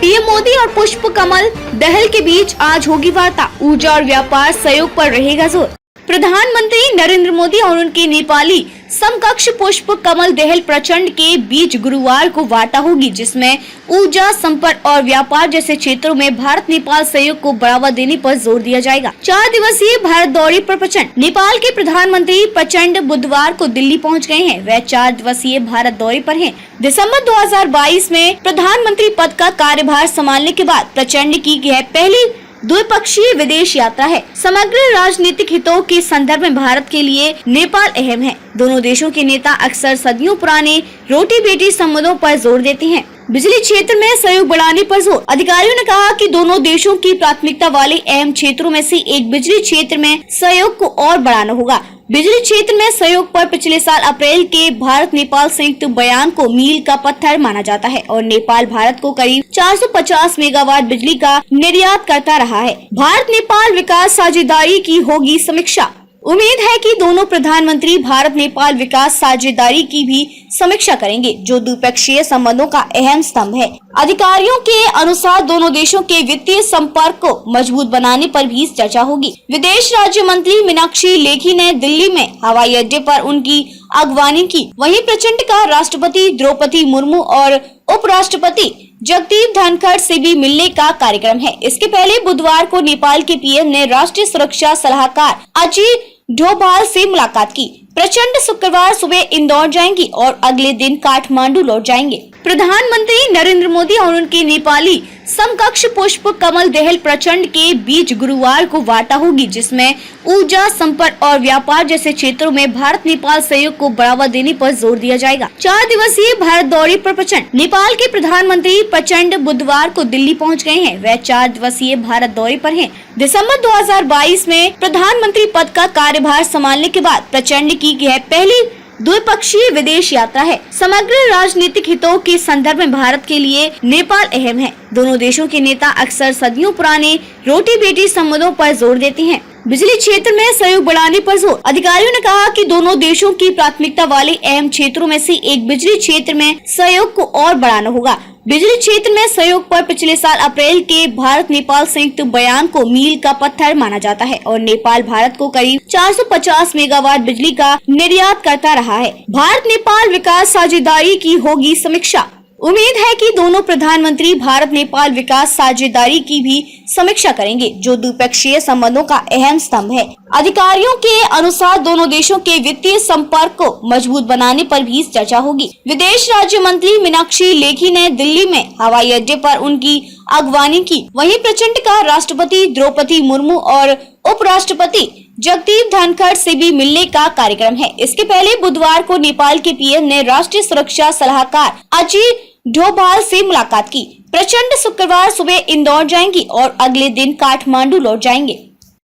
PM Modi और पुष्प कमल दहल के बीच आज होगी वार्ता। ऊर्जा और व्यापार सहयोग पर रहेगा जोर। प्रधानमंत्री नरेंद्र मोदी और उनके नेपाली समकक्ष पुष्प कमल दहल प्रचंड के बीच गुरुवार को वार्ता होगी, जिसमें ऊर्जा, संपर्क और व्यापार जैसे क्षेत्रों में भारत नेपाल सहयोग को बढ़ावा देने पर जोर दिया जाएगा। 4 दिवसीय भारत दौरे पर प्रचंड। नेपाल के प्रधानमंत्री प्रचंड बुधवार को दिल्ली पहुंच गए हैं। वह 4 दिवसीय भारत दौरे पर हैं। दिसंबर 2022 में प्रधानमंत्री पद का कार्यभार संभालने के बाद प्रचंड की यह पहली द्विपक्षीय विदेश यात्रा है। समग्र राजनीतिक हितों के संदर्भ में भारत के लिए नेपाल अहम है। दोनों देशों के नेता अक्सर सदियों पुराने रोटी बेटी संबंधों पर जोर देते हैं। बिजली क्षेत्र में सहयोग बढ़ाने पर जोर। अधिकारियों ने कहा कि दोनों देशों की प्राथमिकता वाले अहम क्षेत्रों में से एक बिजली क्षेत्र में सहयोग को और बढ़ाना होगा। बिजली क्षेत्र में सहयोग पर पिछले साल अप्रैल के भारत नेपाल संयुक्त बयान को मील का पत्थर माना जाता है और नेपाल भारत को करीब 450 मेगावाट बिजली का निर्यात करता रहा है। भारत नेपाल विकास साझेदारी की होगी समीक्षा। उम्मीद है कि दोनों प्रधानमंत्री भारत नेपाल विकास साझेदारी की भी समीक्षा करेंगे, जो द्विपक्षीय संबंधों का अहम स्तंभ है। अधिकारियों के अनुसार दोनों देशों के वित्तीय संपर्क को मजबूत बनाने पर भी चर्चा होगी। विदेश राज्य मंत्री मीनाक्षी लेखी ने दिल्ली में हवाई अड्डे पर उनकी अगवानी की। वहीं प्रचंड का राष्ट्रपति द्रौपदी मुर्मू और उपराष्ट्रपति जगदीप धनखड़ से भी मिलने का कार्यक्रम है। इसके पहले बुधवार को नेपाल के पीएम ने राष्ट्रीय सुरक्षा सलाहकार अजीत डोभाल से मुलाकात की। प्रचंड शुक्रवार सुबह इंदौर जाएंगी और अगले दिन काठमांडू लौट जाएंगे। प्रधानमंत्री नरेंद्र मोदी और उनके नेपाली समकक्ष पुष्प कमल दहल प्रचंड के बीच गुरुवार को वार्ता होगी, जिसमें ऊर्जा, संपर्क और व्यापार जैसे क्षेत्रों में भारत नेपाल सहयोग को बढ़ावा देने पर जोर दिया जाएगा। 4 दिवसीय भारत दौरे पर प्रचंड। नेपाल के प्रधानमंत्री प्रचंड बुधवार को दिल्ली पहुंच गए हैं। वह 4 दिवसीय भारत दौरे पर हैं। दिसंबर 2022 में प्रधानमंत्री पद का कार्यभार संभालने के बाद प्रचंड की यह पहली द्विपक्षीय विदेश यात्रा है। समग्र राजनीतिक हितों के संदर्भ में भारत के लिए नेपाल अहम है। दोनों देशों के नेता अक्सर सदियों पुराने रोटी बेटी संबंधों पर जोर देते हैं। बिजली क्षेत्र में सहयोग बढ़ाने पर जोर। अधिकारियों ने कहा कि दोनों देशों की प्राथमिकता वाले अहम क्षेत्रों में से एक बिजली क्षेत्र में सहयोग को और बढ़ाना होगा। बिजली क्षेत्र में सहयोग पर पिछले साल अप्रैल के भारत नेपाल संयुक्त बयान को मील का पत्थर माना जाता है और नेपाल भारत को करीब 450 मेगावाट बिजली का निर्यात करता रहा है। भारत नेपाल विकास साझेदारी की होगी समीक्षा। उम्मीद है कि दोनों प्रधानमंत्री भारत नेपाल विकास साझेदारी की भी समीक्षा करेंगे, जो द्विपक्षीय संबंधों का अहम स्तंभ है। अधिकारियों के अनुसार दोनों देशों के वित्तीय संपर्क को मजबूत बनाने पर भी चर्चा होगी। विदेश राज्य मंत्री मीनाक्षी लेखी ने दिल्ली में हवाई अड्डे पर उनकी अगवानी की। वहीं प्रचंड का राष्ट्रपति द्रौपदी मुर्मू और उपराष्ट्रपति जगदीप धनखड़ से भी मिलने का कार्यक्रम है। इसके पहले बुधवार को नेपाल के पीएम ने राष्ट्रीय सुरक्षा सलाहकार अजीत डोभाल से मुलाकात की। प्रचंड शुक्रवार सुबह इंदौर जाएंगी और अगले दिन काठमांडू लौट जाएंगे।